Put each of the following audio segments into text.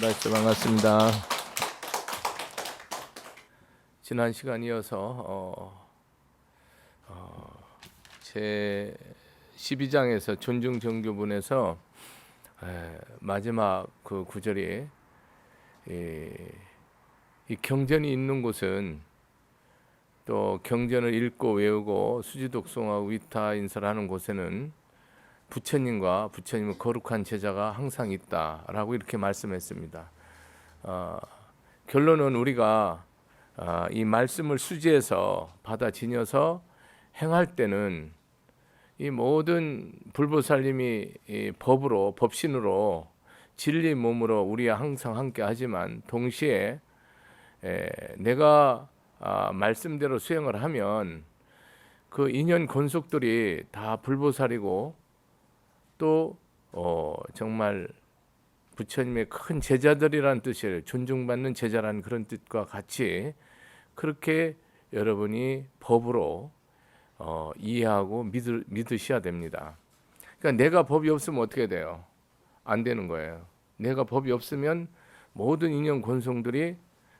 브라이스 반갑습니다. 지난 시간 이어서 제 12장에서 존중 정교분에서 마지막 그 구절이 이 경전이 있는 곳은 또 경전을 읽고 외우고 수지독송하고 위타 인사를 하는 곳에는 부처님과 부처님의 거룩한 제자가 항상 있다라고 이렇게 말씀했습니다. 결론은 우리가 이 말씀을 수지해서 받아 지녀서 행할 때는 이 모든 불보살님이 이 법으로 법신으로 진리 몸으로 우리와 항상 함께 하지만 동시에 내가 말씀대로 수행을 하면 그 인연 권속들이 다 불보살이고 또 정말 부처님의 큰 제자들이란 뜻이에요. 존중받는 제자라는 그런 뜻과 같이 그렇게 여러분이 법으로 이해하고 믿으셔야 됩니다. 그러니까 내가 법이 없으면 어떻게 돼요? 안 되는 거예요. 내가 법이 없으면 모든 인연 권속들이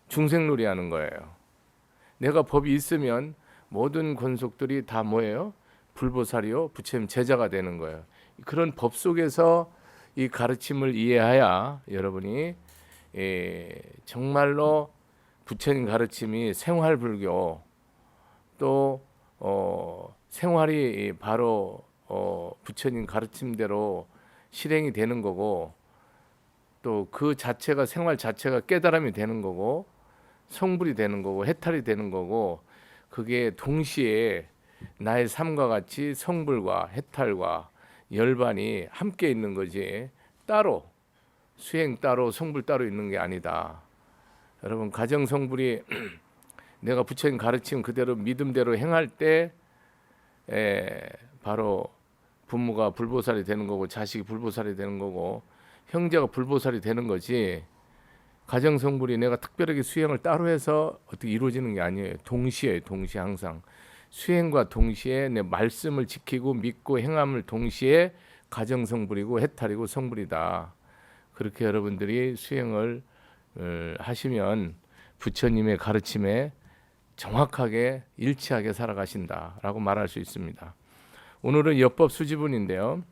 중생놀이 하는 거예요. 내가 법이 있으면 모든 권속들이 다 뭐예요? 불보살이요 부처님 제자가 되는 거예요. 그런 법 속에서 이 가르침을 이해해야 여러분이 정말로 부처님 가르침이 생활불교 또 생활이 바로 부처님 가르침대로 실행이 되는 거고 또 그 자체가 생활 자체가 깨달음이 되는 거고 성불이 되는 거고 해탈이 되는 거고 그게 동시에 나의 삶과 같이 성불과 해탈과 열반이 함께 있는 거지 따로 수행 따로 성불 따로 있는 게 아니다. 여러분 가정 성불이 내가 부처님 가르침 그대로 믿음대로 행할 때 바로 부모가 불보살이 되는 거고 자식이 불보살이 되는 거고 형제가 불보살이 되는 거지 가정 성불이 내가 특별하게 수행을 따로 해서 어떻게 이루어지는 게 아니에요. 동시에 항상 수행과 동시에 내 말씀을 지키고 믿고 행함을 동시에 가정 성불이고 해탈이고 성불이다. 그렇게 여러분들이 수행을 하시면 부처님의 가르침에 정확하게 일치하게 살아가신다라고 말할 수 있습니다. 오늘은 엽법 수지분인데요.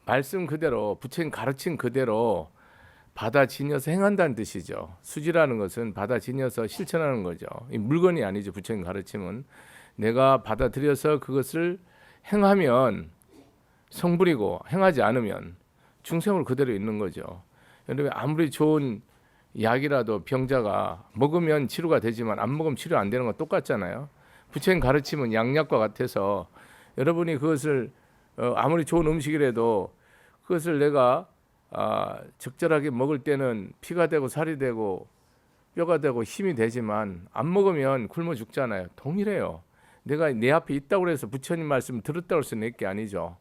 말씀 그대로 부처님 가르침 그대로 받아 지녀서 행한다는 뜻이죠. 수지라는 것은 받아 지녀서 실천하는 거죠. 이 물건이 아니죠. 부처님 가르침은 내가 받아들여서 그것을 행하면 성불이고 행하지 않으면 중생으로 그대로 있는 거죠. 여러분 아무리 좋은 약이라도 병자가 먹으면 치료가 되지만 안 먹으면 치료 안 되는 건 똑같잖아요. 부처님 가르침은 양약과 같아서 여러분이 그것을 아무리 좋은 음식이라도 그것을 내가 적절하게 먹을 때는 피가 되고 살이 되고 뼈가 되고 힘이 되지만 안 먹으면 굶어 죽잖아요. 동일해요. 내가 내 앞에 있다고 해서 부처님 말씀 들었다고 해서 낼 게 아니죠.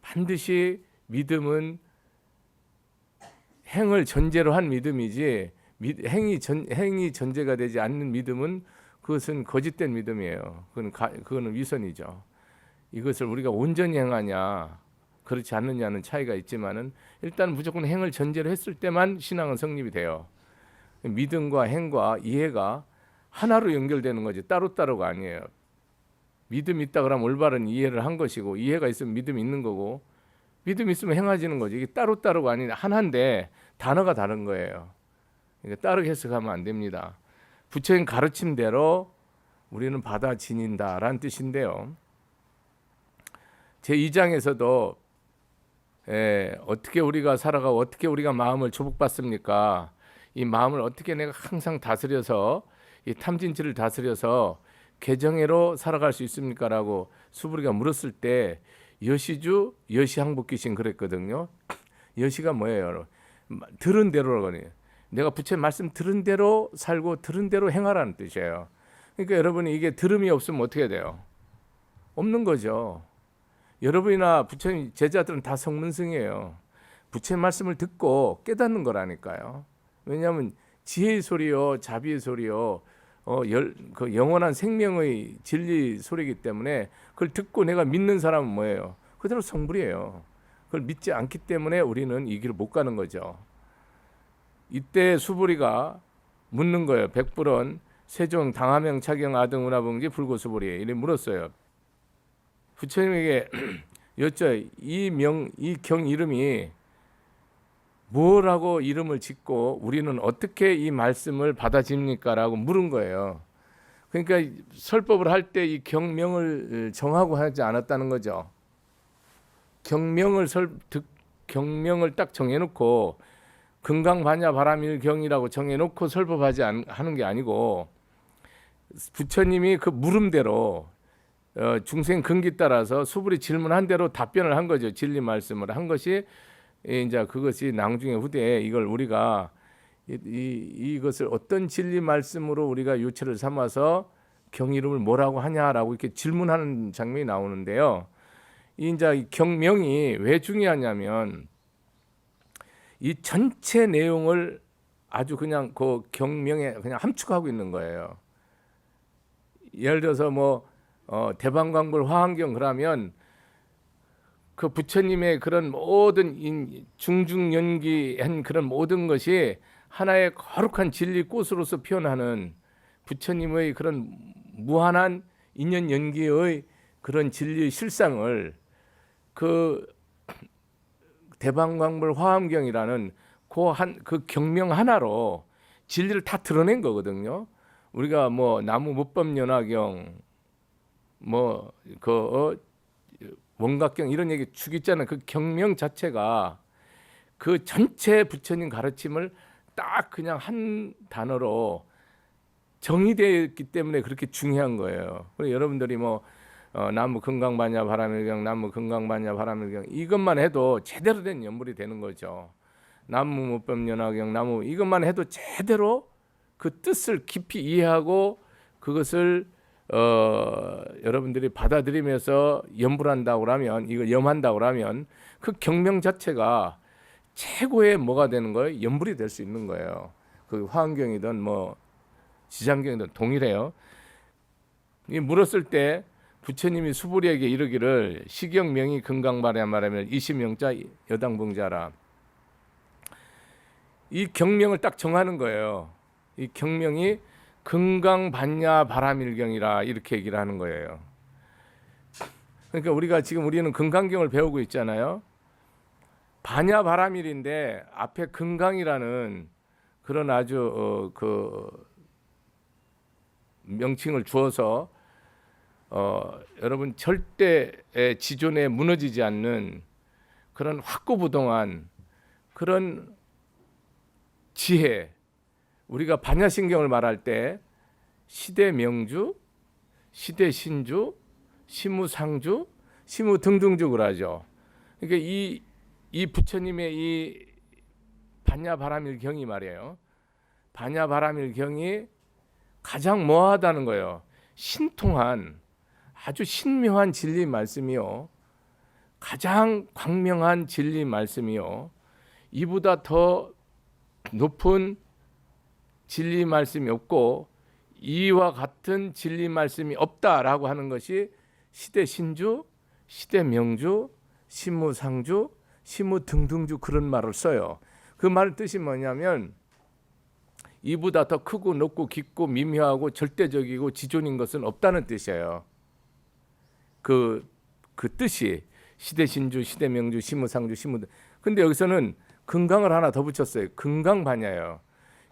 반드시 믿음은 행을 전제로 한 믿음이지 행이 전제가 되지 않는 믿음은 그것은 거짓된 믿음이에요. 그거는 위선이죠. 이것을 우리가 온전히 행하냐 그렇지 않느냐는 차이가 있지만은 일단 무조건 행을 전제로 했을 때만 신앙은 성립이 돼요. 믿음과 행과 이해가 하나로 연결되는 거지 따로따로가 아니에요. 믿음 있다 그러면 올바른 이해를 한 것이고 이해가 있으면 믿음이 있는 거고 믿음 있으면 행해지는 거지. 이게 따로따로가 아닌 하나인데 단어가 다른 거예요. 그러니까 따르게 해석하면 안 됩니다. 부처님 가르침대로 우리는 받아 지닌다라는 뜻인데요. 제2장에서도 어떻게 우리가 살아가고 어떻게 우리가 마음을 조복받습니까? 이 마음을 어떻게 내가 항상 다스려서 이 탐진치를 다스려서 개정회로 살아갈 수 있습니까? 라고 수부리가 물었을 때 여시주 여시항복귀신 그랬거든요. 여시가 뭐예요? 들은 대로라고 해요. 내가 부처님 말씀 들은 대로 살고 들은 대로 행하라는 뜻이에요. 그러니까 여러분이 이게 들음이 없으면 어떻게 돼요? 없는 거죠. 여러분이나 부처님 제자들은 다 성문승이에요. 부처님 말씀을 듣고 깨닫는 거라니까요. 왜냐하면 지혜의 소리요 자비의 소리요 그 영원한 생명의 진리 소리이기 때문에 그걸 듣고 내가 믿는 사람은 뭐예요? 그대로 성불이에요. 그걸 믿지 않기 때문에 우리는 이 길을 못 가는 거죠. 이때 수부리가 묻는 거예요. 백불원 세종 당하명 차경 아등 운하봉지 불고수부리 이렇게 물었어요. 부처님에게 여쭤 이 경 이름이 뭐라고 이름을 짓고 우리는 어떻게 이 말씀을 받아집니까? 라고 물은 거예요. 그러니까 설법을 할 때 이 경명을 정하고 하지 않았다는 거죠. 경명을 딱 정해놓고 금강반야바라밀경이라고 정해놓고 설법하지 하는 게 아니고 부처님이 그 물음대로 중생 근기 따라서 수불이 질문한 대로 답변을 한 거죠. 진리 말씀을 한 것이 이제 그것이 나중에 후대에 이걸 우리가 이것을 어떤 진리 말씀으로 우리가 유체를 삼아서 경 이름을 뭐라고 하냐라고 이렇게 질문하는 장면이 나오는데요. 이제 경명이 왜 중요하냐면 이 전체 내용을 아주 그냥 그 경명에 그냥 함축하고 있는 거예요. 예를 들어서 뭐 대방광불 화환경 그러면 그 부처님의 그런 모든 중중연기한 그런 모든 것이 하나의 거룩한 진리 꽃으로서 표현하는 부처님의 그런 무한한 인연 연기의 그런 진리 실상을 그 대방광불 화엄경이라는 그 경명 하나로 진리를 다 드러낸 거거든요. 우리가 뭐 나무 못법연화경 원각경 이런 얘기 축 있잖아요. 그 경명 자체가 그 전체 부처님 가르침을 딱 그냥 한 단어로 정의되어 있기 때문에 그렇게 중요한 거예요. 그래서 여러분들이 뭐 나무 금강반야 바라밀경, 나무 금강반야 바라밀경 이것만 해도 제대로 된 연불이 되는 거죠. 나무 못법연화경, 나무 이것만 해도 제대로 그 뜻을 깊이 이해하고 그것을 여러분들이 받아들이면서 연불한다고 하면 이걸 염한다고 하면 그 경명 자체가 최고의 뭐가 되는 거예요? 연불이 될 수 있는 거예요. 그 화엄경이든 뭐 지장경이든 동일해요. 이 물었을 때 부처님이 수부리에게 이르기를 시경명이 금강발야 말하면 이시명자 여당봉자라. 이 경명을 딱 정하는 거예요. 이 경명이 금강반야 바라밀경이라 이렇게 얘기를 하는 거예요. 그러니까 우리가 지금 우리는 금강경을 배우고 있잖아요. 반야 바라밀인데 앞에 금강이라는 그런 아주 그 명칭을 주어서 여러분 절대의 지존에 무너지지 않는 그런 확고부동한 그런 지혜. 우리가 반야신경을 말할 때 시대명주, 시대신주, 시무상주, 시무등등주 하죠. 그러니까 이 부처님의 이 반야바라밀경이 말이에요. 반야바라밀경이 가장 뭐하다는 거예요. 신통한 아주 신묘한 진리 말씀이요. 가장 광명한 진리 말씀이요. 이보다 더 높은 진리 말씀이 없고 이와 같은 진리 말씀이 없다라고 하는 것이 시대신주, 시대명주, 시무상주, 시무등등주 그런 말을 써요. 그 말 뜻이 뭐냐면 이보다 더 크고 높고 깊고 미묘하고 절대적이고 지존인 것은 없다는 뜻이에요. 그 뜻이 시대신주, 시대명주, 시무상주, 시무등. 근데 여기서는 금강을 하나 더 붙였어요. 금강반야예요.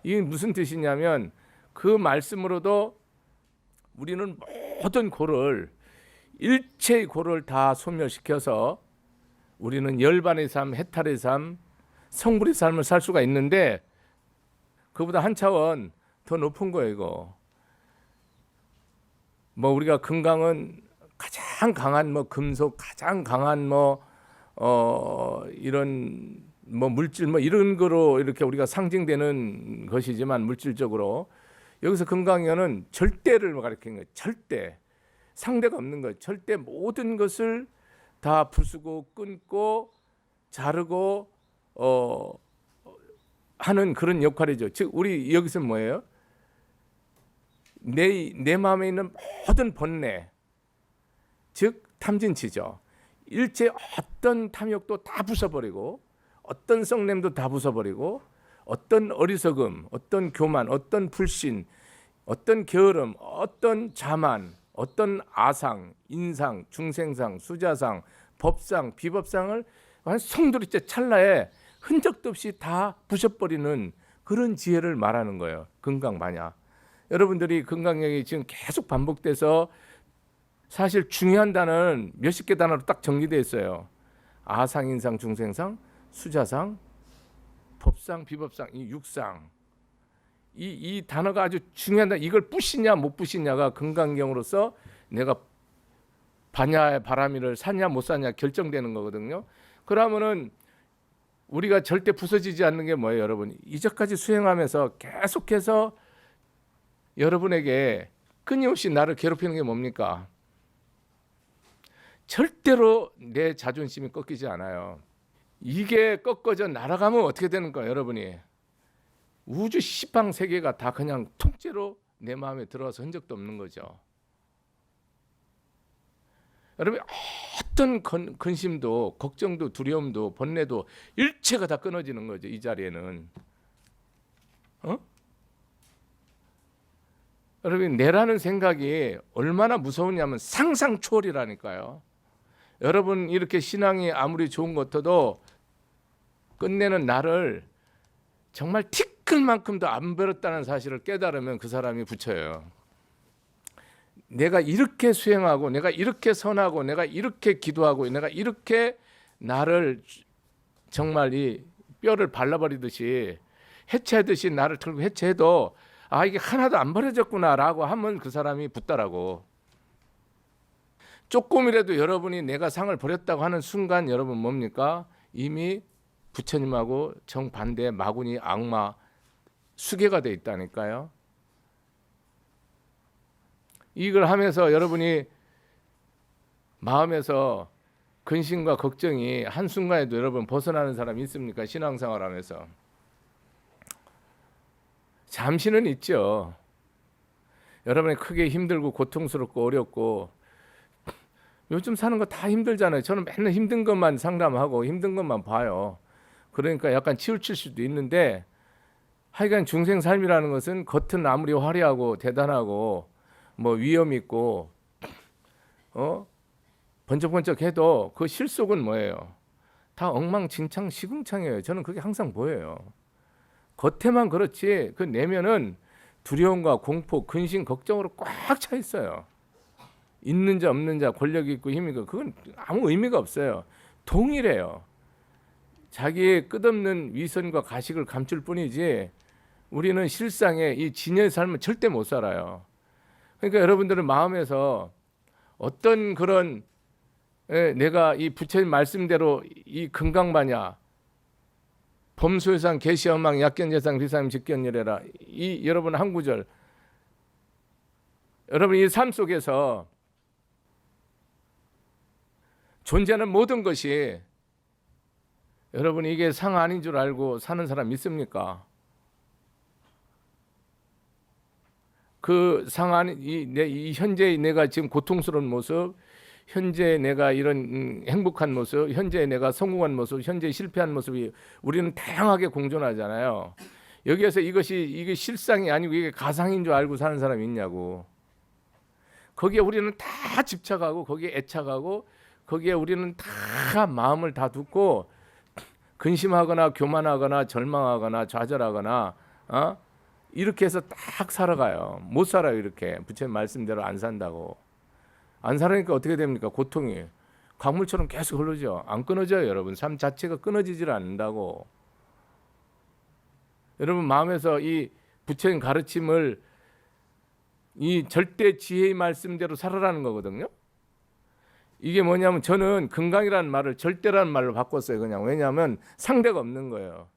이게 무슨 뜻이냐면 그 말씀으로도 우리는 모든 고를 일체의 고를 다 소멸시켜서 우리는 열반의 삶, 해탈의 삶, 성불의 삶을 살 수가 있는데 그보다 한 차원 더 높은 거예요. 이거. 뭐 우리가 금강은 가장 강한 뭐 금속, 가장 강한 이런 뭐 물질 뭐 이런 거로 이렇게 우리가 상징되는 것이지만 물질적으로 여기서 금강연은 절대를 가리키는 거예요. 절대. 상대가 없는 거예요. 절대 모든 것을 다 부수고 끊고 자르고 하는 그런 역할이죠. 즉 우리 여기서 뭐예요? 내 마음에 있는 모든 번뇌, 즉 탐진치죠. 일체 어떤 탐욕도 다 부숴버리고 어떤 썩냄도 다 부숴버리고 어떤 어리석음, 어떤 교만, 어떤 불신, 어떤 게으름, 어떤 자만, 어떤 아상, 인상, 중생상, 수자상, 법상, 비법상을 한 송두리째 찰나에 흔적도 없이 다 부셔버리는 그런 지혜를 말하는 거예요. 금강반야. 여러분들이 금강경이 지금 계속 반복돼서 사실 중요한 단어는 몇십 개 단어로 딱 정리되어 있어요. 아상, 인상, 중생상, 수자상, 법상, 비법상, 이 육상. 이 단어가 아주 중요한 단어. 이걸 부시냐 못 부시냐가 금강경으로서 내가 반야의 바람이를 사냐 못 사냐 결정되는 거거든요. 그러면은 우리가 절대 부서지지 않는 게 뭐예요, 여러분? 이제까지 수행하면서 계속해서 여러분에게 끊임없이 나를 괴롭히는 게 뭡니까? 절대로 내 자존심이 꺾이지 않아요. 이게 꺾어져 날아가면 어떻게 되는 거예요, 여러분이? 우주 시방 세계가 다 그냥 통째로 내 마음에 들어와서 흔적도 없는 거죠. 여러분, 어떤 근심도 걱정도 두려움도 번뇌도 일체가 다 끊어지는 거죠. 이 자리에는. 여러분, 내라는 생각이 얼마나 무서우냐면 상상 초월이라니까요. 여러분, 이렇게 신앙이 아무리 좋은 것 같아도 끝내는 나를 정말 티끌만큼도 안 벌었다는 사실을 깨달으면 그 사람이 부처예요. 내가 이렇게 수행하고 내가 이렇게 선하고 내가 이렇게 기도하고 내가 이렇게 나를 정말 이 뼈를 발라버리듯이 해체하듯이 나를 들고 해체해도 아, 이게 하나도 안 버려졌구나라고 하면 그 사람이 붙다라고. 조금이라도 여러분이 내가 상을 버렸다고 하는 순간 여러분 뭡니까? 이미 부처님하고 정반대의 마구니 악마 수계가 돼 있다니까요. 이걸 하면서 여러분이 마음에서 근심과 걱정이 한순간에도 여러분 벗어나는 사람이 있습니까? 신앙생활 하면서. 잠시는 있죠. 여러분이 크게 힘들고 고통스럽고 어렵고 요즘 사는 거 다 힘들잖아요. 저는 맨날 힘든 것만 상담하고 힘든 것만 봐요. 그러니까 약간 치우칠 수도 있는데 하여간 중생 삶이라는 것은 겉은 아무리 화려하고 대단하고 뭐 위험 있고 번쩍번쩍해도 그 실속은 뭐예요? 다 엉망진창 시궁창이에요. 저는 그게 항상 보여요. 겉에만 그렇지 그 내면은 두려움과 공포, 근심, 걱정으로 꽉 차 있어요. 있는 자 없는 자, 권력이 있고 힘이 있고 그건 아무 의미가 없어요. 동일해요. 자기의 끝없는 위선과 가식을 감출 뿐이지 우리는 실상에 이 진여의 삶은 절대 못 살아요. 그러니까 여러분들은 마음에서 어떤 그런 내가 이 부처님 말씀대로 이 금강반야 범수유상 계시엄망 약견재상 비사임 직견이래라 이 여러분 한 구절 여러분 이 삶 속에서 존재하는 모든 것이 여러분 이게 상 아닌 줄 알고 사는 사람 있습니까? 그 상 아닌 이 현재 내가 지금 고통스러운 모습, 현재 내가 이런 행복한 모습, 현재 내가 성공한 모습, 현재 실패한 모습이 우리는 다양하게 공존하잖아요. 여기에서 이게 실상이 아니고 이게 가상인 줄 알고 사는 사람이 있냐고. 거기에 우리는 다 집착하고 거기에 애착하고 거기에 우리는 다 마음을 다 두고 근심하거나 교만하거나 절망하거나 좌절하거나 이렇게 해서 딱 살아가요. 못 살아요. 이렇게 부처님 말씀대로 안 산다고. 안 살으니까 어떻게 됩니까? 고통이 강물처럼 계속 흐르죠. 안 끊어져요. 여러분 삶 자체가 끊어지질 않는다고. 여러분 마음에서 이 부처님 가르침을 이 절대 지혜의 말씀대로 살아라는 거거든요. 이게 뭐냐면 저는 금강이라는 말을 절대라는 말로 바꿨어요. 그냥 왜냐하면 상대가 없는 거예요.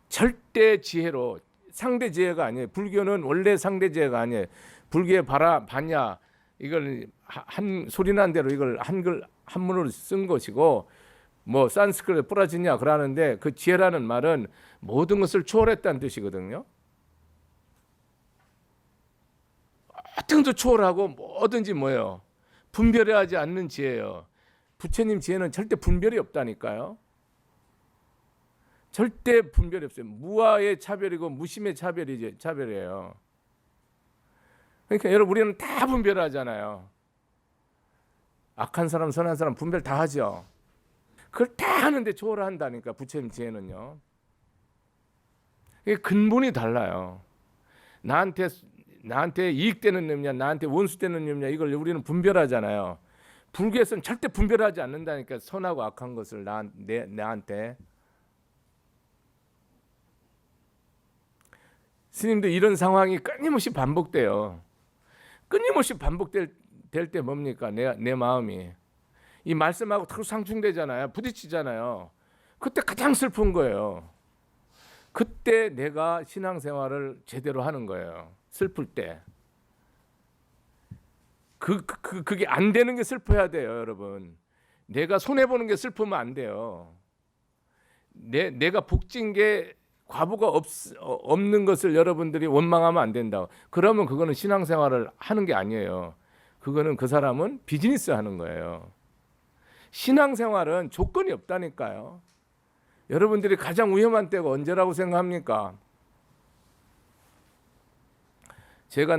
절대 지혜로 상대 지혜가 아니에요. 불교는 원래 상대 지혜가 아니에요. 불교의 반야 이걸 한 소리난 대로 이걸 한글 한문으로 쓴 것이고 뭐 산스크리트 뿌라지냐 그러는데 그 지혜라는 말은 모든 것을 초월했다는 뜻이거든요. 어떤 것도 초월하고 뭐든지 뭐예요. 분별하지 않는 지혜예요. 부처님 지혜는 절대 분별이 없다니까요. 절대 분별이 없어요. 무아의 차별이고 무심의 차별이에요. 그러니까 여러분 우리는 다 분별하잖아요. 악한 사람, 선한 사람 분별 다 하죠. 그걸 다 하는데 초월한다니까 부처님 지혜는요. 이게 근본이 달라요. 나한테 이익되는 놈이냐, 나한테 원수되는 놈이냐 이걸 우리는 분별하잖아요. 불교에서는 절대 분별하지 않는다니까 선하고 악한 것을 나한테. 스님도 이런 상황이 끊임없이 반복돼요. 끊임없이 반복될 때 뭡니까? 내 마음이 이 말씀하고 서로 상충되잖아요. 부딪히잖아요. 그때 가장 슬픈 거예요. 그때 내가 신앙생활을 제대로 하는 거예요. 슬플 때. 그게 안 되는 게 슬퍼야 돼요, 여러분. 내가 손해보는 게 슬프면 안 돼요. 내가 복진 게 과부가 없는 것을 여러분들이 원망하면 안 된다. 그러면 그거는 신앙생활을 하는 게 아니에요. 그거는 그 사람은 비즈니스 하는 거예요. 신앙생활은 조건이 없다니까요. 여러분들이 가장 위험한 때가 언제라고 생각합니까? 제가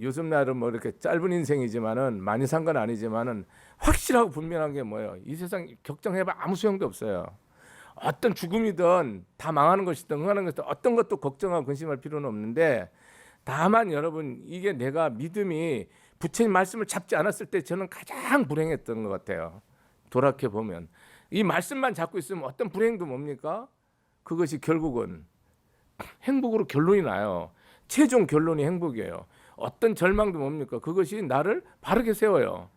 요즘 나이는 뭐 이렇게 짧은 인생이지만은 많이 산 건 아니지만은 확실하고 분명한 게 뭐예요? 이 세상 걱정해봐 아무 소용도 없어요. 어떤 죽음이든 다 망하는 것이든 흥하는 것이든 어떤 것도 걱정하고 근심할 필요는 없는데 다만 여러분 이게 내가 믿음이 부처님 말씀을 잡지 않았을 때 저는 가장 불행했던 것 같아요. 돌이켜 보면 이 말씀만 잡고 있으면 어떤 불행도 뭡니까? 그것이 결국은 행복으로 결론이 나요. 최종 결론이 행복이에요. 어떤 절망도 뭡니까? 그것이 나를 바르게 세워요.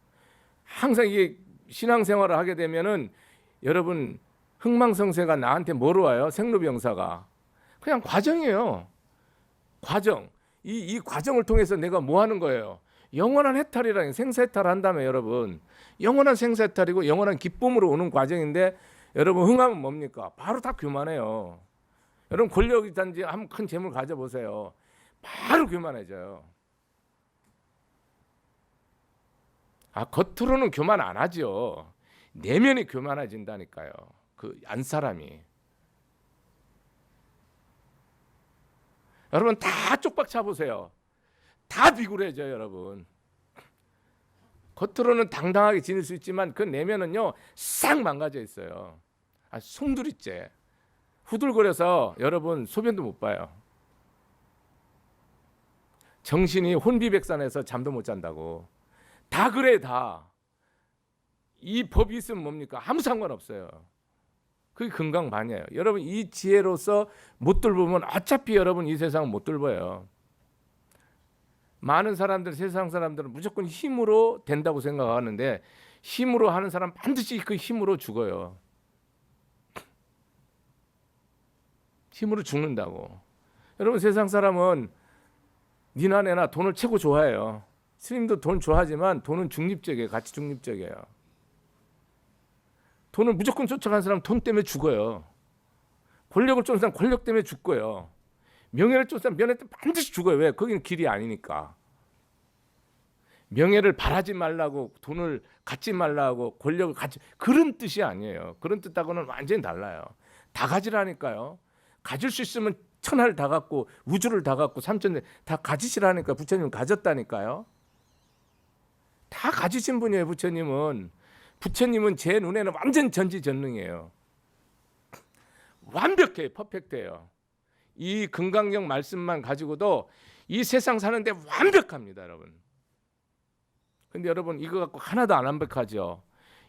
항상 이게 신앙생활을 하게 되면은 여러분 흥망성쇠가 나한테 뭐로 와요? 생로병사가 그냥 과정이에요. 과정. 이 과정을 통해서 내가 뭐 하는 거예요? 영원한 해탈이라는 생사해탈 한다면 여러분 영원한 생사해탈이고 영원한 기쁨으로 오는 과정인데 여러분 흥하면 뭡니까? 바로 다 교만해요. 여러분 권력이든지 한번 큰 재물 가져보세요. 바로 교만해져요. 겉으로는 교만 안 하죠. 내면이 교만해진다니까요. 그 안 사람이. 여러분 다 쪽박 차보세요. 다 비굴해져요, 여러분. 겉으로는 당당하게 지낼 수 있지만 그 내면은요 싹 망가져 있어요. 송두리째. 후들거려서 여러분 소변도 못 봐요. 정신이 혼비백산해서 잠도 못 잔다고. 다 그래 다. 이 법이 있으면 뭡니까? 아무 상관없어요. 그게 금강반이에요. 여러분 이 지혜로서 못 돌보면 어차피 여러분 이 세상은 못 돌봐요. 많은 사람들, 세상 사람들은 무조건 힘으로 된다고 생각하는데 힘으로 하는 사람 반드시 그 힘으로 죽어요. 힘으로 죽는다고. 여러분 세상 사람은 니나 내나 돈을 최고 좋아해요. 스님도 돈 좋아하지만 돈은 중립적이에요. 가치 중립적이에요. 돈을 무조건 쫓아가는 사람 돈 때문에 죽어요. 권력을 쫓는 사람 권력 때문에 죽고요. 명예를 쫓는 사람 명예 때문에 반드시 죽어요. 왜? 거기는 길이 아니니까. 명예를 바라지 말라고 돈을 갖지 말라고 권력을 갖지 그런 뜻이 아니에요. 그런 뜻하고는 완전히 달라요. 다 가지라니까요. 가질 수 있으면 천하를 다 갖고 우주를 다 갖고 삼천대 다 가지시라니까 부처님은 가졌다니까요. 다 가지신 분이에요. 부처님은 제 눈에는 완전 전지전능이에요. 완벽해요. 퍼펙트해요. 이 금강경 말씀만 가지고도 이 세상 사는데 완벽합니다. 여러분. 근데 여러분 이거 갖고 하나도 안 완벽하죠.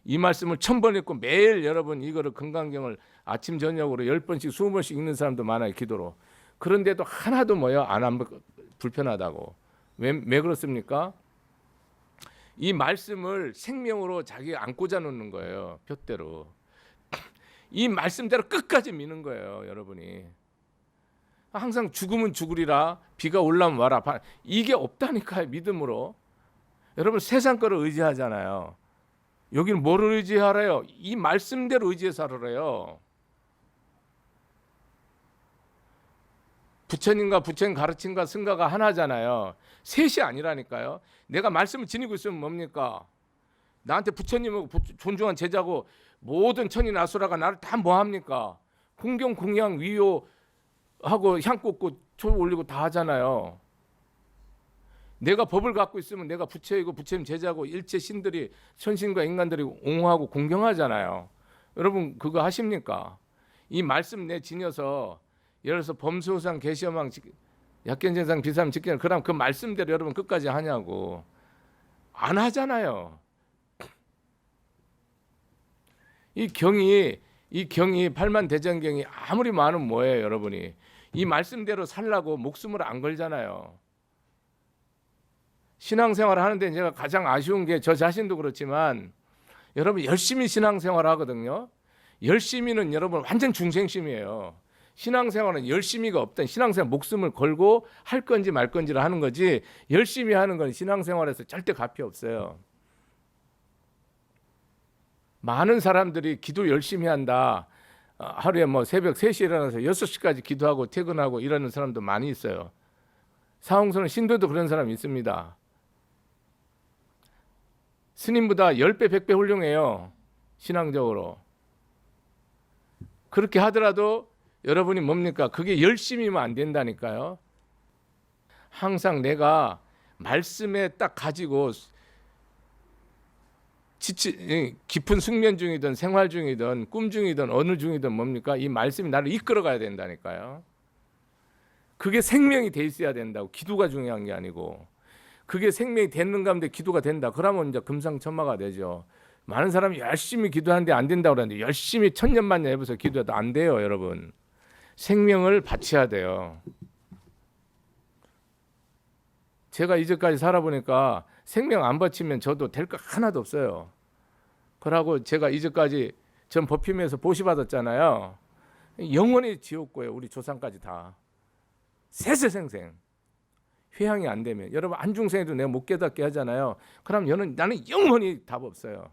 이 말씀을 1000번 읽고 매일 여러분 이거를 금강경을 아침 저녁으로 10번씩 20번씩 읽는 사람도 많아요. 기도로. 그런데도 하나도 안 완벽 불편하다고. 왜 그렇습니까? 이 말씀을 생명으로 자기가 안 꽂아 놓는 거예요. 푯대로. 이 말씀대로 끝까지 미는 거예요. 여러분이. 항상 죽으면 죽으리라 비가 올라면 와라. 이게 없다니까요. 믿음으로. 여러분 세상 거를 의지하잖아요. 여기는 뭐를 의지하래요? 이 말씀대로 의지해서 살아래요. 부처님과 부처님 가르침과 승가가 하나잖아요. 셋이 아니라니까요. 내가 말씀을 지니고 있으면 뭡니까? 나한테 부처님하고 존중한 제자고 모든 천이나수라가 나를 다 뭐합니까? 공경 공양 위효하고 향 꽂고 초 올리고 다 하잖아요. 내가 법을 갖고 있으면 내가 부처이고 부처님 제자고 일체 신들이 천신과 인간들이 옹호하고 공경하잖아요. 여러분 그거 하십니까? 이 말씀 내 지녀서 예를 들어서 범수호상 계시어망 약견제상 비삼 직견 그럼 그 말씀대로 여러분 끝까지 하냐고. 안 하잖아요. 이 경이 팔만대전경이 아무리 많으면 뭐예요, 여러분이? 이 말씀대로 살라고 목숨을 안 걸잖아요. 신앙생활 하는데 제가 가장 아쉬운 게 저 자신도 그렇지만 여러분 열심히 신앙생활 하거든요. 열심히는 여러분 완전 중생심이에요. 신앙생활은 열심히가 없다. 신앙생활 목숨을 걸고 할 건지 말 건지를 하는 거지 열심히 하는 건 신앙생활에서 절대 값이 없어요. 많은 사람들이 기도 열심히 한다. 하루에 뭐 새벽 3시에 일어나서 6시까지 기도하고 퇴근하고 이러는 사람도 많이 있어요. 사홍선은 신도도 그런 사람이 있습니다. 스님보다 10배, 100배 훌륭해요. 신앙적으로. 그렇게 하더라도 여러분이 뭡니까? 그게 열심히면 안 된다니까요. 항상 내가 말씀에 딱 가지고 깊은 숙면 중이든 생활 중이든 꿈 중이든 어느 중이든 뭡니까? 이 말씀이 나를 이끌어 가야 된다니까요. 그게 생명이 돼 있어야 된다고. 기도가 중요한 게 아니고. 그게 생명이 되는 가운데 기도가 된다. 그러면 이제 금상첨화가 되죠. 많은 사람이 열심히 기도하는데 안 된다고 그러는데 열심히 천년만년 해봐서 기도해도 안 돼요, 여러분. 생명을 바쳐야 돼요. 제가 이제까지 살아보니까 생명 안 바치면 저도 될 거 하나도 없어요. 그러고 제가 이제까지 전 법힘에서 보시받았잖아요. 영원히 지옥고요. 우리 조상까지 다. 세세생생. 회향이 안 되면. 여러분 안중생에도 내가 못 깨닫게 하잖아요. 그럼 나는 영원히 답 없어요.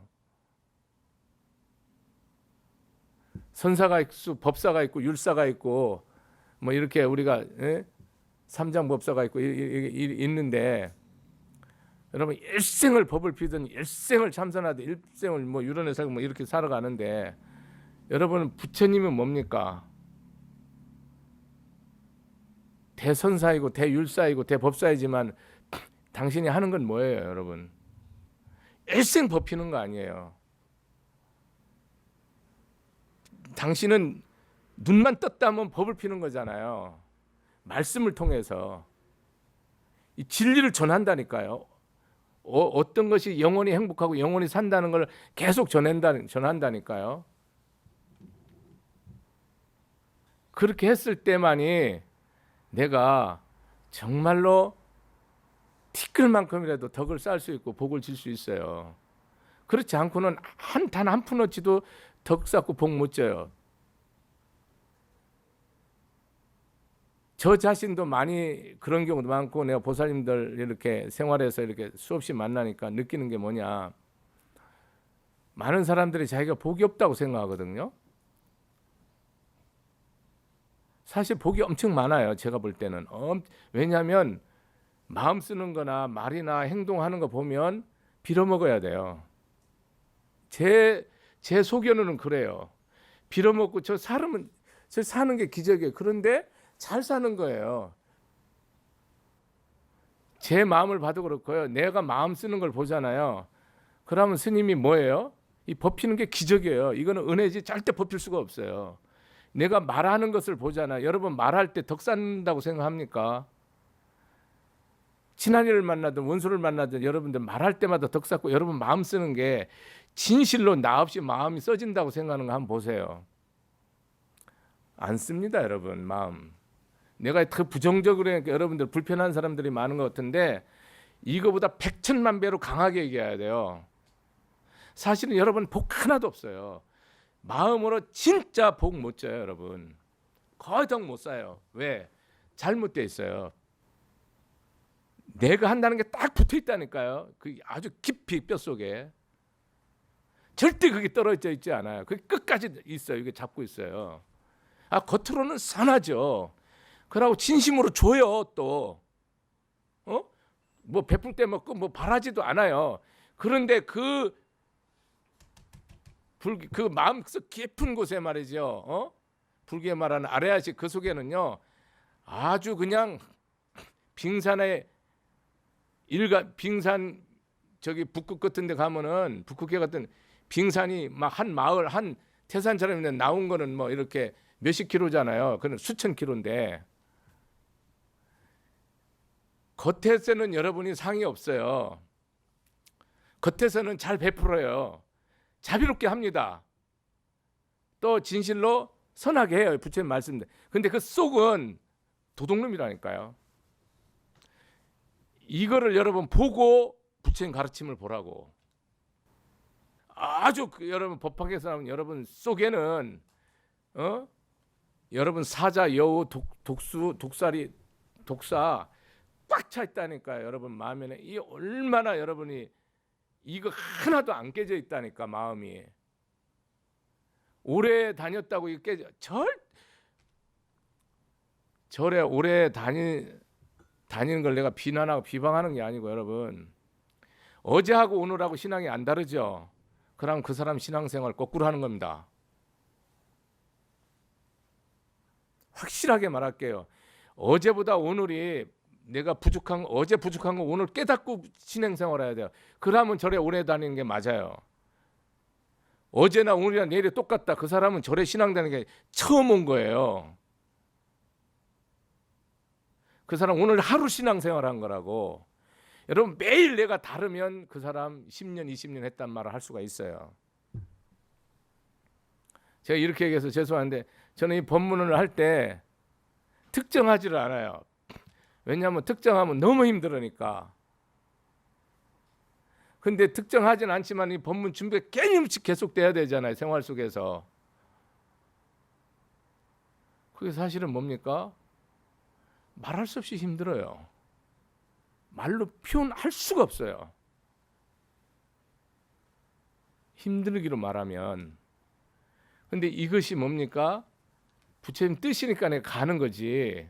선사가 있고 법사가 있고 율사가 있고 뭐 이렇게 우리가 삼장법사가 있고 있는데 여러분 일생을 법을 비든 일생을 참선하든 일생을 뭐 유론에 살고 뭐 이렇게 살아가는데 여러분은 부처님은 뭡니까? 대선사이고 대율사이고 대법사이지만 당신이 하는 건 뭐예요, 여러분? 일생 법 피는 거 아니에요. 당신은 눈만 떴다 하면 법을 피는 거잖아요. 말씀을 통해서 이 진리를 전한다니까요. 어떤 것이 영원히 행복하고 영원히 산다는 걸 계속 전한다니까요. 그렇게 했을 때만이 내가 정말로 티끌만큼이라도 덕을 쌓을 수 있고 복을 질 수 있어요. 그렇지 않고는 단 한 푼 어치도 덕 쌓고 복 못 져요. 저 자신도 많이 그런 경우도 많고 내가 보살님들 이렇게 생활에서 이렇게 수없이 만나니까 느끼는 게 뭐냐. 많은 사람들이 자기가 복이 없다고 생각하거든요. 사실 복이 엄청 많아요. 제가 볼 때는. 왜냐하면 마음 쓰는 거나 말이나 행동하는 거 보면 빌어먹어야 돼요. 제 소견으로는 그래요. 빌어먹고 저 사는 게 기적이에요. 그런데 잘 사는 거예요. 제 마음을 봐도 그렇고요. 내가 마음 쓰는 걸 보잖아요. 그러면 스님이 뭐예요? 이 법피는 게 기적이에요. 이거는 은혜지 절대 법필 수가 없어요. 내가 말하는 것을 보잖아요. 여러분 말할 때 덕 쌓는다고 생각합니까? 친한 이를 만나든 원수를 만나든 여러분들 말할 때마다 덕 쌓고 여러분 마음 쓰는 게 진실로 나 없이 마음이 써진다고 생각하는 거 한번 보세요. 안 씁니다, 여러분. 마음. 내가 더 부정적으로 하니까 여러분들 불편한 사람들이 많은 것 같은데 이거보다 100천만 배로 강하게 얘기해야 돼요. 사실은 여러분 복 하나도 없어요. 마음으로 진짜 복 못 져요, 여러분. 거의 덕 못 쌓아요. 왜? 잘못돼 있어요. 내가 한다는 게 딱 붙어 있다니까요. 그 아주 깊이 뼛속에. 절대 그게 떨어져 있지 않아요. 그게 끝까지 있어요. 이게 잡고 있어요. 겉으로는 선하죠. 그러고 진심으로 줘요, 또. 뭐 베풀 때 먹고 뭐 바라지도 않아요. 그런데 그 그 마음속 깊은 곳에 말이죠. 불교에 말하는 아레아식 그 속에는요. 아주 그냥 빙산에 빙산 저기 북극 같은 데 가면은 북극해 같은 빙산이 막 한 마을 한 태산처럼 나온 거는 뭐 이렇게 몇십 킬로잖아요. 그는 수천 킬로인데 겉에서는 여러분이 상이 없어요. 겉에서는 잘 베풀어요. 자비롭게 합니다. 또 진실로 선하게 해요. 부처님 말씀대. 근데 그 속은 도둑놈이라니까요. 이거를 여러분 보고 부처님 가르침을 보라고. 아주 여러분 법학에서 나오는 여러분 속에는 여러분 사자, 여우, 독수, 독사리, 독사 꽉 차 있다니까요. 여러분 마음에는 이 얼마나 여러분이 이거 하나도 안 깨져 있다니까 마음이. 오래 다녔다고 이게 깨져 절에 오래 다니는 걸 내가 비난하고 비방하는 게 아니고 여러분 어제하고 오늘하고 신앙이 안 다르죠. 그럼 그 사람 신앙생활 거꾸로 하는 겁니다. 확실하게 말할게요. 어제보다 오늘이 내가 어제 부족한 거 오늘 깨닫고 신앙생활 해야 돼요. 그러면 절에 오래 다니는 게 맞아요. 어제나 오늘이나 내일이 똑같다. 그 사람은 절에 신앙 다니는 게 처음 온 거예요. 그 사람 오늘 하루 신앙생활 한 거라고. 여러분 매일 내가 다르면 그 사람 10년 20년 했단 말을 할 수가 있어요. 제가 이렇게 얘기해서 죄송한데 저는 이 법문을 할 때 특정하지를 않아요. 왜냐하면 특정하면 너무 힘들으니까. 근데 특정하진 않지만 이 법문 준비가 끊임없이 계속돼야 되잖아요. 생활 속에서. 그게 사실은 뭡니까? 말할 수 없이 힘들어요. 말로 표현할 수가 없어요. 힘들기로 말하면. 근데 이것이 뭡니까? 부처님 뜻이니까 내가 가는 거지.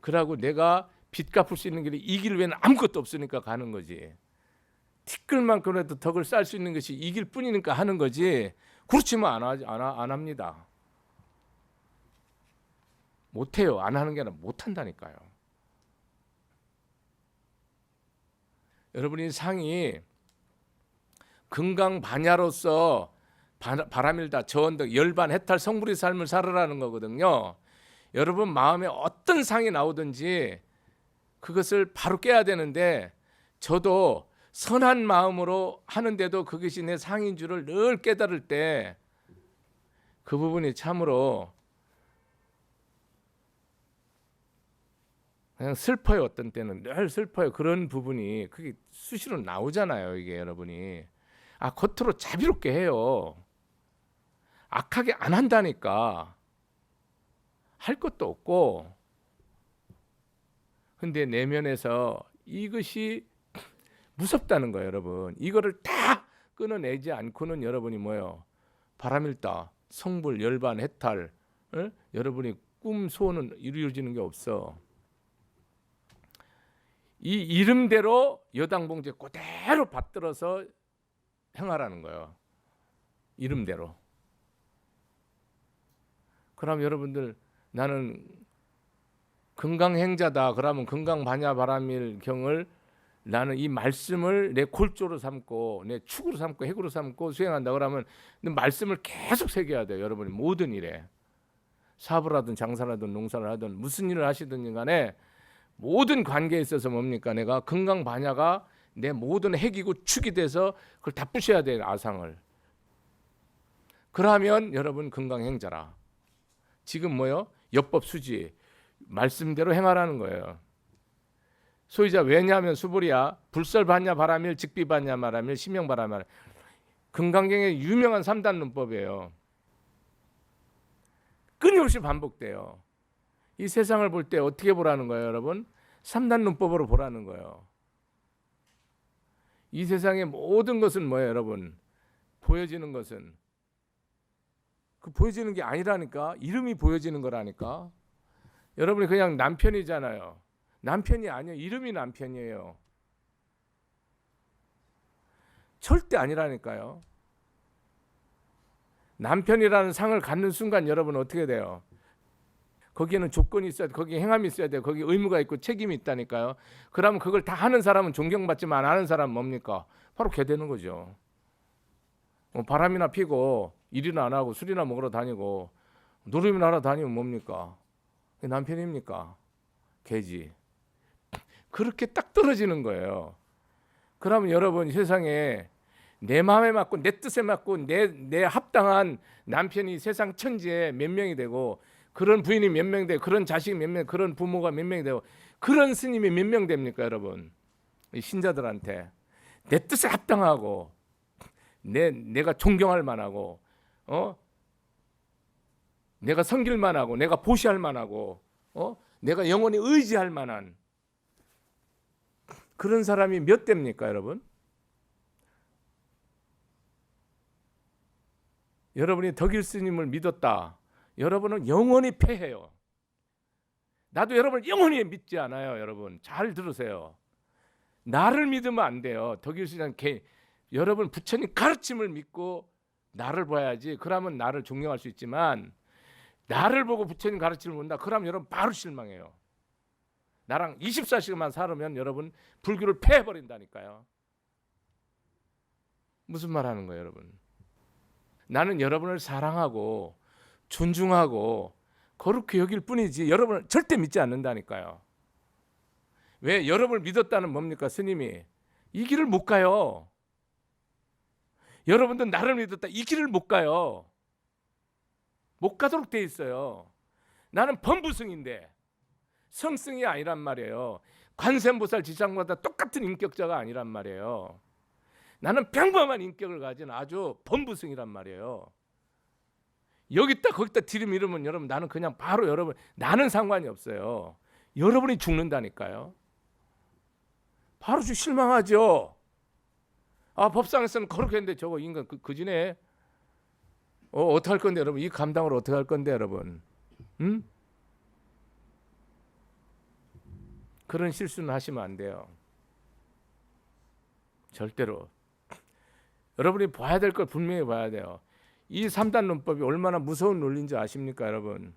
그러고 내가 빚 갚을 수 있는 길이 이 길 외에는 아무것도 없으니까 가는 거지. 티끌만큼이라도 덕을 쌓을 수 있는 것이 이 길 뿐이니까 하는 거지. 그렇지만 안 합니다. 못해요. 안 하는 게 아니라 못한다니까요. 여러분이 상이 금강반야로서 바람일다 저언덕 열반 해탈 성불의 삶을 살으라는 거거든요. 여러분 마음에 어떤 상이 나오든지 그것을 바로 깨야 되는데 저도 선한 마음으로 하는데도 그것이 내 상인 줄을 늘 깨달을 때 그 부분이 참으로 그냥 슬퍼요. 어떤 때는 늘 슬퍼요. 그런 부분이 그게 수시로 나오잖아요. 이게 여러분이 겉으로 자비롭게 해요. 악하게 안 한다니까. 할 것도 없고. 근데 내면에서 이것이 무섭다는 거예요, 여러분. 이거를 다 끊어내지 않고는 여러분이 뭐예요? 바람일다, 성불, 열반, 해탈, 여러분이 꿈, 소원은 이루어지는 게 없어. 이 이름대로 여당봉제 그대로 받들어서 행하라는 거예요. 이름대로. 그럼 여러분들 나는 금강행자다. 그러면 금강반야바람일경을 나는 이 말씀을 내 골조로 삼고 내 축으로 삼고 핵으로 삼고 수행한다. 그러면 말씀을 계속 새겨야 돼요. 여러분이 모든 일에. 사업을 하든 장사를 하든 농사를 하든 무슨 일을 하시든 간에 모든 관계에 있어서 뭡니까? 내가 금강반야가 내 모든 핵이고 축이 돼서 그걸 다 부셔야 돼요. 아상을. 그러면 여러분 금강행자라. 지금 뭐요? 엽법수지. 말씀대로 행하라는 거예요. 소위자 왜냐하면 수불이야. 불설반야 바람일 직비반야 바람일 심명바람일. 금강경의 유명한 3단 문법이에요. 끊임없이 반복돼요. 이 세상을 볼 때 어떻게 보라는 거예요, 여러분? 3단 문법으로 보라는 거예요. 이 세상의 모든 것은 뭐예요, 여러분? 보여지는 것은 그 보여지는 게 아니라니까. 이름이 보여지는 거라니까. 여러분이 그냥 남편이잖아요. 남편이 아니에요. 이름이 남편이에요. 절대 아니라니까요. 남편이라는 상을 갖는 순간 여러분 어떻게 돼요? 거기에는 조건이 있어야 돼. 거기에 행함이 있어야 돼. 거기에 의무가 있고 책임이 있다니까요. 그러면 그걸 다 하는 사람은 존경받지만 안 하는 사람은 뭡니까? 바로 개 되는 거죠. 바람이나 피고 일이나 안 하고 술이나 먹으러 다니고 노름이나 하러 다니면 뭡니까? 남편입니까? 개지. 그렇게 딱 떨어지는 거예요. 그러면 여러분 세상에 내 마음에 맞고 내 뜻에 맞고 내 합당한 남편이 세상 천지에 몇 명이 되고 그런 부인이 몇 명 되고 그런 자식이 몇 명, 그런 부모가 몇 명이 되고 그런 스님이 몇 명 됩니까, 여러분? 이 신자들한테 내 뜻에 합당하고 내가 존경할 만하고 내가 섬길 만하고 내가 보시할 만하고 내가 영원히 의지할 만한 그런 사람이 몇 됩니까, 여러분? 여러분이 덕일 스님을 믿었다. 여러분은 영원히 패해요. 나도 여러분을 영원히 믿지 않아요. 여러분 잘 들으세요. 나를 믿으면 안 돼요. 덕일 스님 여러분 부처님 가르침을 믿고 나를 봐야지. 그러면 나를 존경할 수 있지만 나를 보고 부처님 가르침을 본다. 그러면 여러분 바로 실망해요. 나랑 24시간만 살으면 여러분 불교를 패해버린다니까요. 무슨 말 하는 거예요, 여러분? 나는 여러분을 사랑하고 존중하고 거룩히 여길 뿐이지 여러분을 절대 믿지 않는다니까요. 왜? 여러분을 믿었다는 뭡니까? 스님이 이 길을 못 가요. 여러분도 나를 믿었다 이 길을 못 가요. 못 가도록 돼 있어요. 나는 범부승인데 성승이 아니란 말이에요. 관세음보살 지장보다 똑같은 인격자가 아니란 말이에요. 나는 평범한 인격을 가진 아주 범부승이란 말이에요. 여기다 거기다 들이밀으면 여러분 나는 그냥 바로 여러분 나는 상관이 없어요. 여러분이 죽는다니까요. 바로 실망하죠. 법상에서는 그렇게 했는데 저거 인간 그지네. 어떻게 할 건데 여러분? 이 감당을 어떻게 할 건데 여러분? 응? 그런 실수는 하시면 안 돼요. 절대로. 여러분이 봐야 될 걸 분명히 봐야 돼요. 이 3단 논법이 얼마나 무서운 논리인지 아십니까, 여러분?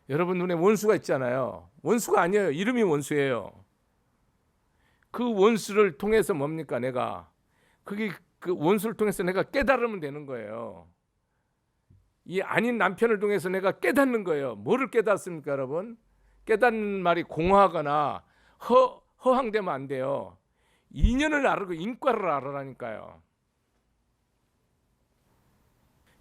여러분 눈에 원수가 있잖아요. 원수가 아니에요. 이름이 원수예요. 그 원수를 통해서 뭡니까, 내가? 그게 그 원수를 통해서 내가 깨달으면 되는 거예요. 이 아닌 남편을 통해서 내가 깨닫는 거예요. 뭐를 깨닫습니까, 여러분? 깨닫는 말이 공허하거나 허황되면 안 돼요. 인연을 알고 인과를 알아라니까요.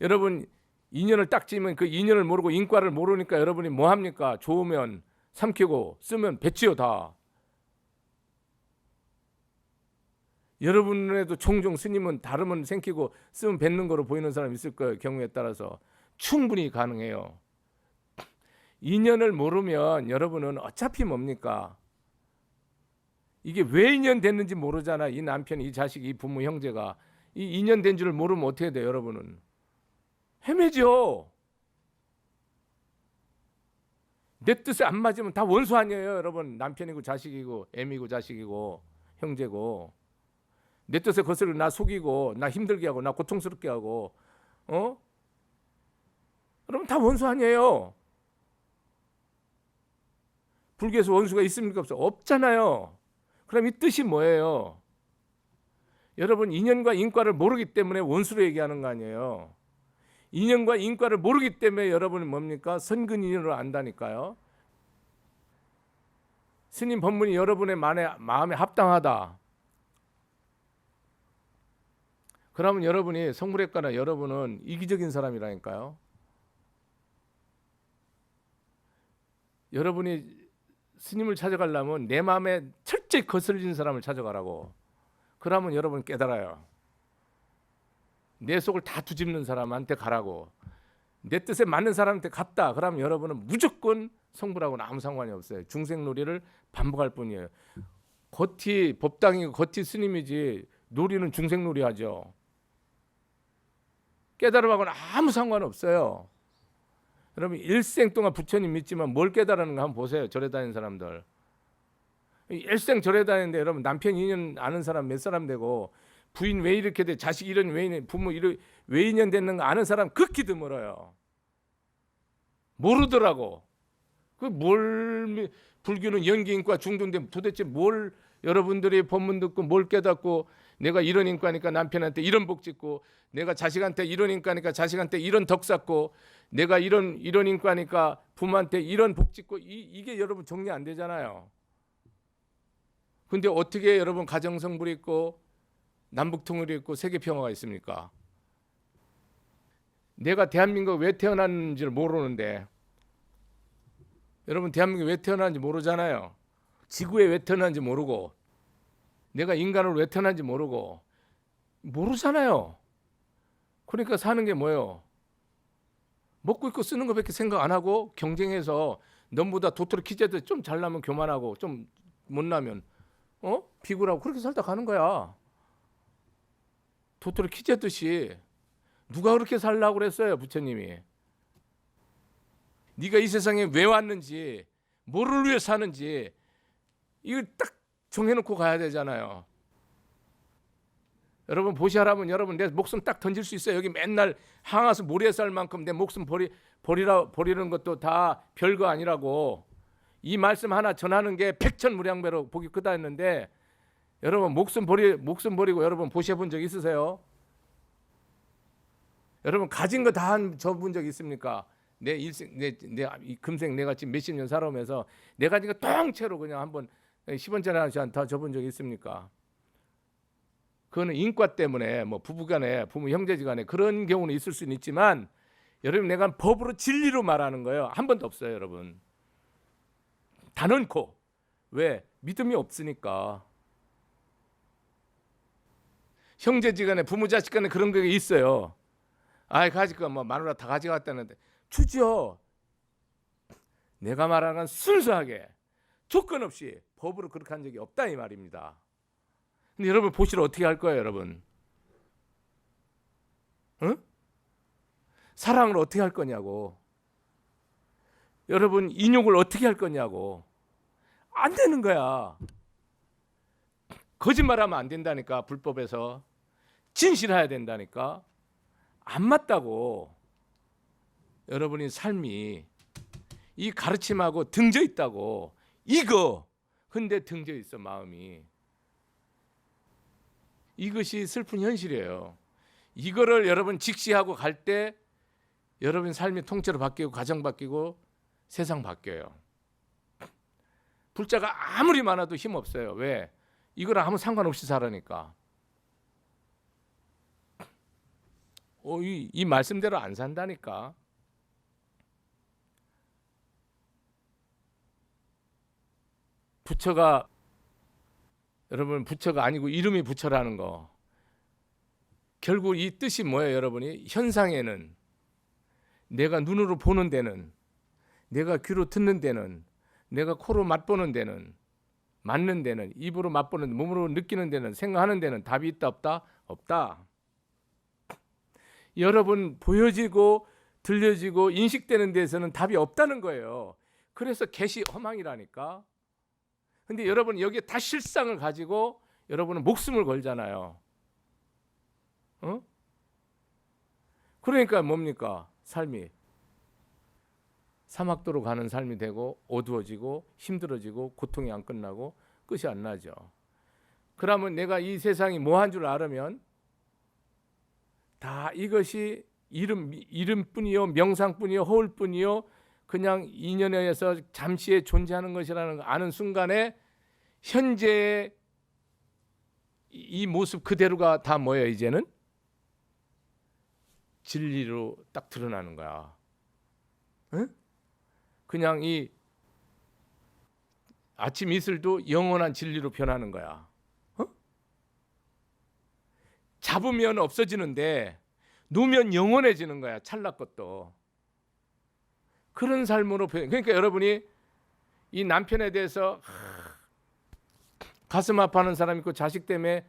여러분 인연을 딱 지면 그 인연을 모르고 인과를 모르니까 여러분이 뭐 합니까? 좋으면 삼키고 쓰면 뱉지요 다. 여러분 눈에도 종종 스님은 다르면 생기고 쓰면 뱉는 거로 보이는 사람 있을 거예요. 경우에 따라서 충분히 가능해요. 인연을 모르면 여러분은 어차피 뭡니까? 이게 왜 인연 됐는지 모르잖아. 이 남편, 이 자식, 이 부모, 형제가 이 인연 된 줄을 모르면 어떻게 돼요, 여러분은? 헤매죠. 내 뜻에 안 맞으면 다 원수 아니에요, 여러분. 남편이고 자식이고 애미고 자식이고 형제고. 내 뜻에 거슬러 나 속이고 나 힘들게 하고 나 고통스럽게 하고 여러분 다 원수 아니에요. 불교에서 원수가 있습니까? 없잖아요. 그럼 이 뜻이 뭐예요? 여러분 인연과 인과를 모르기 때문에 원수로 얘기하는 거 아니에요. 인연과 인과를 모르기 때문에 여러분은 뭡니까? 선근인연으로 안다니까요. 스님 법문이 여러분의 마음에 합당하다. 그러면 여러분이 성불했거나 여러분은 이기적인 사람이라니까요. 여러분이 스님을 찾아가려면 내 마음에 철저히 거슬리는 사람을 찾아가라고. 그러면 여러분 깨달아요. 내 속을 다 뒤집는 사람한테 가라고. 내 뜻에 맞는 사람한테 갔다. 그러면 여러분은 무조건 성불하고는 아무 상관이 없어요. 중생놀이를 반복할 뿐이에요. 겉이 법당이고 겉이 스님이지 놀이는 중생놀이 하죠. 깨달음하고는 아무 상관없어요. 여러분 일생 동안 부처님 믿지만 뭘 깨달았는 가 한번 보세요. 절에 다니는 사람들. 일생 절에 다니는데 여러분 남편 인연 아는 사람 몇 사람 되고 부인 왜 이렇게 돼? 자식 이런 왜 이래? 부모 이런 왜 인연 됐는 거 아는 사람 극히 드물어요. 모르더라고. 불교는 연기인과 중도인데 도대체 뭘 여러분들이 법문 듣고 뭘 깨닫고 내가 이런 인과니까 남편한테 이런 복 짓고 내가 자식한테 이런 인과니까 자식한테 이런 덕 쌓고 내가 이런 인과니까 부모한테 이런 복 짓고 이게 여러분 정리 안 되잖아요. 근데 어떻게 여러분 가정성불이 있고 남북통일이 있고 세계평화가 있습니까? 내가 대한민국 왜 태어났는지를 모르는데 여러분 대한민국 왜 태어났는지 모르잖아요. 지구에 왜 태어났는지 모르고 내가 인간으로 왜 태어났는지 모르잖아요. 그러니까 사는 게 뭐예요? 먹고 있고 쓰는 것밖에 생각 안 하고 경쟁해서 넘보다 도토리 키재도 좀 잘나면 교만하고 좀 못나면 비굴하고 그렇게 살다 가는 거야. 도토리 키재듯이. 누가 그렇게 살라고 그랬어요, 부처님이. 네가 이 세상에 왜 왔는지, 뭐를 위해 사는지 이걸 딱 정해놓고 가야 되잖아요. 여러분 보시라면 여러분 내 목숨 딱 던질 수 있어요. 여기 맨날 항아서 모래 쌀 만큼 내 목숨 버리는 것도 다 별거 아니라고. 이 말씀 하나 전하는 게 백천무량배로 복이 크다 했는데 여러분 목숨 버리고 여러분 보셔본 적 있으세요? 여러분 가진 거 다 줘본 적 있습니까? 내 일생 내 금생 내가 지금 몇십 년 살아오면서 내 가진 거 통째로 그냥 한번 10원짜리 하나씩 다 줘본 적 있습니까? 그거는 인과 때문에 뭐 부부간에 부모 형제지간에 그런 경우는 있을 수는 있지만 여러분 내가 법으로 진리로 말하는 거예요. 한 번도 없어요, 여러분. 단언코. 왜? 믿음이 없으니까. 형제지간에 부모 자식간에 그런 게 있어요. 아이 가지고 뭐 마누라 다 가져갔다는데 주죠. 내가 말하는 건 순수하게 조건 없이 법으로 그렇게 한 적이 없다 이 말입니다. 근데 여러분 보시러 어떻게 할 거예요, 여러분? 응? 사랑을 어떻게 할 거냐고. 여러분 인욕을 어떻게 할 거냐고. 안 되는 거야. 거짓말하면 안 된다니까. 불법에서 진실해야 된다니까. 안 맞다고. 여러분의 삶이 이 가르침하고 등져 있다고. 이거 근데 등져 있어 마음이. 이것이 슬픈 현실이에요. 이거를 여러분 직시하고 갈 때 여러분 삶이 통째로 바뀌고 가정 바뀌고 세상 바뀌어요. 불자가 아무리 많아도 힘 없어요. 왜? 이거랑 아무 상관없이 살으니까. 이 말씀대로 안 산다니까. 부처가 여러분 부처가 아니고 이름이 부처라는 거. 결국 이 뜻이 뭐예요, 여러분이? 현상에는 내가 눈으로 보는 데는, 내가 귀로 듣는 데는, 내가 코로 맛보는 데는, 맞는 데는, 입으로 맛보는, 몸으로 느끼는 데는, 생각하는 데는 답이 있다 없다? 없다. 여러분 보여지고 들려지고 인식되는 데서는 답이 없다는 거예요. 그래서 개시 허망이라니까. 근데 여러분 여기에 다 실상을 가지고 여러분은 목숨을 걸잖아요. 그러니까 뭡니까? 삶이 사막도로 가는 삶이 되고 어두워지고 힘들어지고 고통이 안 끝나고 끝이 안 나죠. 그러면 내가 이 세상이 뭐한 줄 알으면 다 이것이 이름뿐이요 명상뿐이요 허울뿐이요 그냥 인연에 의해서 잠시에 존재하는 것이라는 걸 아는 순간에 현재의 이 모습 그대로가 다 뭐예요? 이제는 진리로 딱 드러나는 거야. 응? 그냥 이 아침 이슬도 영원한 진리로 변하는 거야. 잡으면 없어지는데 놓으면 영원해지는 거야. 찰나 것도. 그런 삶으로 그러니까 여러분이 이 남편에 대해서 가슴 아파하는 사람 있고 자식 때문에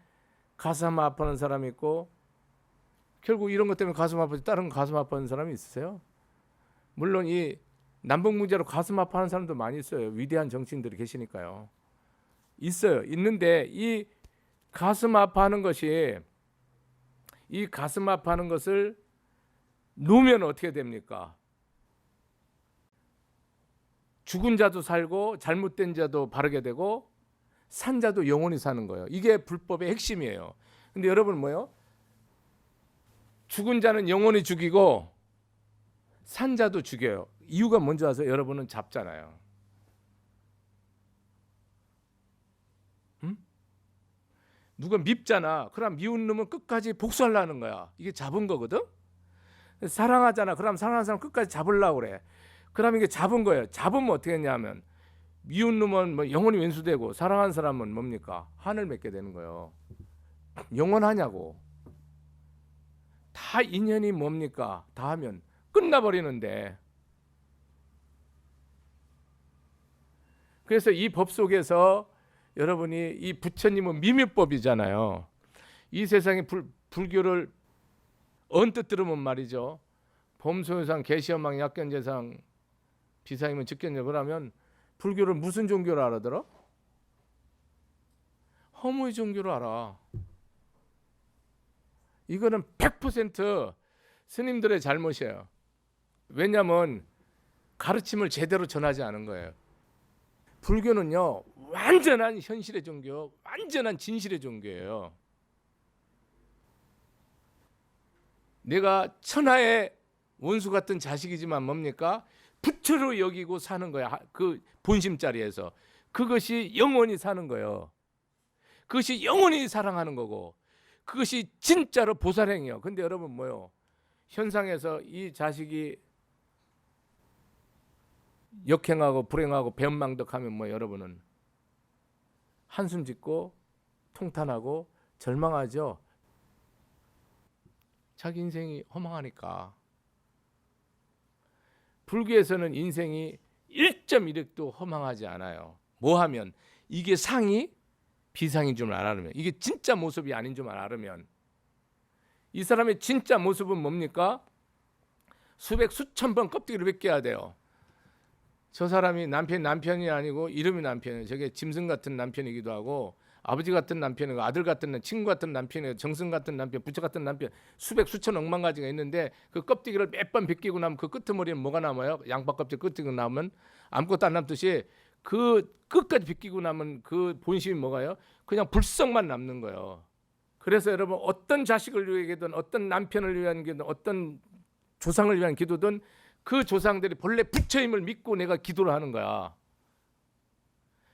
가슴 아파하는 사람 있고 결국 이런 것 때문에 가슴 아파지 다른 가슴 아파하는 사람이 있으세요? 물론 이 남북 문제로 가슴 아파하는 사람도 많이 있어요. 위대한 정치인들이 계시니까요. 있어요. 있는데 이 가슴 아파하는 것이 이 가슴 아파하는 것을 놓으면 어떻게 됩니까? 죽은 자도 살고 잘못된 자도 바르게 되고 산 자도 영원히 사는 거예요. 이게 불법의 핵심이에요. 근데 여러분 뭐요? 죽은 자는 영원히 죽이고 산 자도 죽여요. 이유가 뭔지 아세요? 여러분은 잡잖아요. 응? 누가 밉잖아. 그럼 미운 놈은 끝까지 복수하려는 거야. 이게 잡은 거거든. 사랑하잖아. 그럼 사랑하는 사람 끝까지 잡으려고 그래. 그럼 이게 잡은 거예요. 잡으면 어떻게 했냐면 미운 놈은 뭐 영원히 왼수되고 사랑하는 사람은 뭡니까? 한을 맺게 되는 거예요. 영원하냐고. 다 인연이 뭡니까? 다 하면 끝나버리는데. 그래서 이 법 속에서 여러분이 이 부처님은 미묘법이잖아요. 이 세상에 불교를 언뜻 들으면 말이죠. 범소유상, 계시현망, 약견재상, 비사이면 즉견재 그러면 불교를 무슨 종교로 알아들어? 허무의 종교로 알아. 이거는 100% 스님들의 잘못이에요. 왜냐하면 가르침을 제대로 전하지 않은 거예요. 불교는요 완전한 현실의 종교, 완전한 진실의 종교예요. 내가 천하의 원수 같은 자식이지만 뭡니까? 부처로 여기고 사는 거야. 그 본심 자리에서. 그것이 영원히 사는 거예요. 그것이 영원히 사랑하는 거고 그것이 진짜로 보살행이에요. 근데 여러분 뭐요? 현상에서 이 자식이 역행하고 불행하고 배은망덕하면 뭐 여러분은 한숨 짓고 통탄하고 절망하죠. 자기 인생이 허망하니까. 불교에서는 인생이 1.1획도 허망하지 않아요. 뭐 하면 이게 상이 비상인 줄 알으면, 이게 진짜 모습이 아닌 줄 알으면. 이 사람의 진짜 모습은 뭡니까? 수백 수천 번 껍데기를 벗겨야 돼요. 저 사람이 남편이 아니고 이름이 남편이에요. 저게 짐승 같은 남편이기도 하고 아버지 같은 남편이고 아들 같은 친구 같은 남편이고 정승 같은 남편, 부처 같은 남편, 수백 수천 억만 가지가 있는데 그 껍데기를 몇 번 벗기고 나면 그 끄트머리는 뭐가 남아요? 양파 껍질 끄트기 남으면 아무것도 안 남듯이 그 끝까지 벗기고 나면 그 본심이 뭐가요? 그냥 불성만 남는 거예요. 그래서 여러분 어떤 자식을 위해서든 어떤 남편을 위한 기도든 어떤 조상을 위한 기도든 그 조상들이 본래 부처임을 믿고 내가 기도를 하는 거야.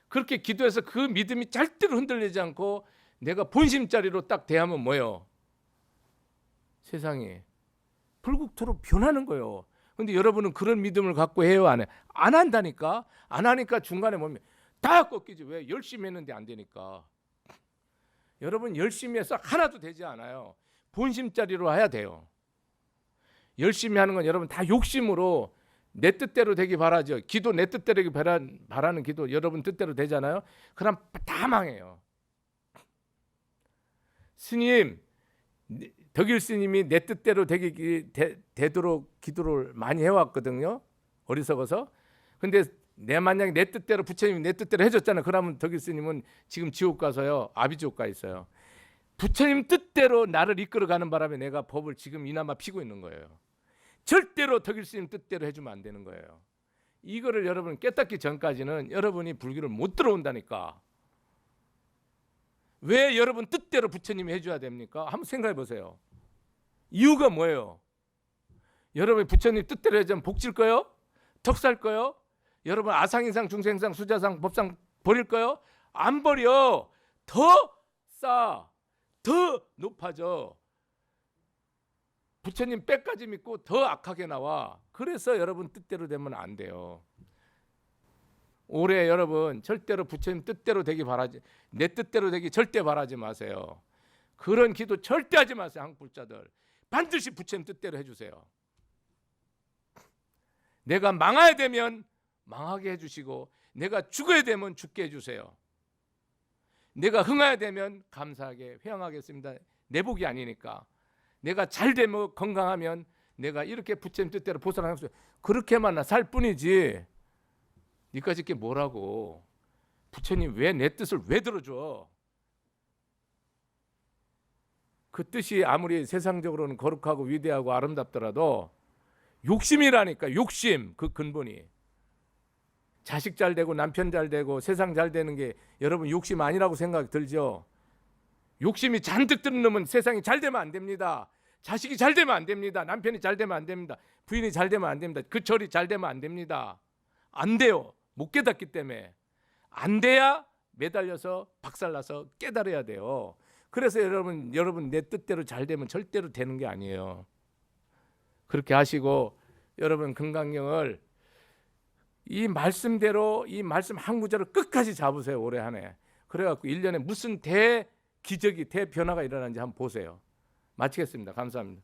그렇게 기도해서 그 믿음이 절대로 흔들리지 않고 내가 본심자리로 딱 대하면 뭐예요? 세상이 불국토로 변하는 거예요. 근데 여러분은 그런 믿음을 갖고 해요? 안 해? 안 한다니까. 안 하니까 중간에 보면 다 꺾이지. 왜? 열심히 했는데 안 되니까. 여러분 열심히 해서 하나도 되지 않아요. 본심자리로 해야 돼요. 열심히 하는 건 여러분 다 욕심으로 내 뜻대로 되기 바라죠. 기도 내 뜻대로 되기 바라는 기도 여러분 뜻대로 되잖아요. 그럼 다 망해요. 스님, 덕일 스님이 내 뜻대로 되도록 기도를 많이 해왔거든요. 어리석어서. 근데 내 만약에 내 뜻대로 부처님이 내 뜻대로 해줬잖아요. 그러면 덕일 스님은 지금 지옥 가서요. 아비지옥 가 있어요. 부처님 뜻대로 나를 이끌어가는 바람에 내가 법을 지금 이나마 피고 있는 거예요. 절대로 덕일 스님 뜻대로 해주면 안 되는 거예요. 이거를 여러분 깨닫기 전까지는 여러분이 불교를 못 들어온다니까. 왜 여러분 뜻대로 부처님이 해줘야 됩니까? 한번 생각해 보세요. 이유가 뭐예요? 여러분이 부처님 뜻대로 해주면 복질 거요? 덕살 거요? 여러분 아상인상, 중생상, 수자상, 법상 버릴 거요? 안 버려. 더 싸. 더 높아져. 부처님 빼까지 믿고 더 악하게 나와. 그래서 여러분 뜻대로 되면 안 돼요. 올해 여러분 절대로 부처님 뜻대로 되기 바라지, 내 뜻대로 되기 절대 바라지 마세요. 그런 기도 절대 하지 마세요. 한국 불자들 반드시 부처님 뜻대로 해주세요. 내가 망해야 되면 망하게 해주시고 내가 죽어야 되면 죽게 해주세요. 내가 흥해야 되면 감사하게 회양하겠습니다. 내 복이 아니니까. 내가 잘 되면 건강하면 내가 이렇게 부처님 뜻대로 보살하는 수 그렇게만 살 뿐이지. 니까지 게 뭐라고? 부처님 왜 내 뜻을 왜 들어줘? 그 뜻이 아무리 세상적으로는 거룩하고 위대하고 아름답더라도 욕심이라니까. 욕심, 그 근본이. 자식 잘 되고 남편 잘 되고 세상 잘 되는 게 여러분 욕심 아니라고 생각이 들죠. 욕심이 잔뜩 드는 놈은 세상이 잘 되면 안 됩니다. 자식이 잘 되면 안 됩니다. 남편이 잘 되면 안 됩니다. 부인이 잘 되면 안 됩니다. 그 절이 잘 되면 안 됩니다. 안 돼요. 못 깨닫기 때문에. 안 돼야 매달려서 박살나서 깨달아야 돼요. 그래서 여러분 내 뜻대로 잘 되면 절대로 되는 게 아니에요. 그렇게 하시고 여러분 금강경을 이 말씀대로 이 말씀 한 구절을 끝까지 잡으세요. 올해 한 해. 그래갖고 1년에 무슨 대기적이 대변화가 일어나는지 한번 보세요. 마치겠습니다. 감사합니다.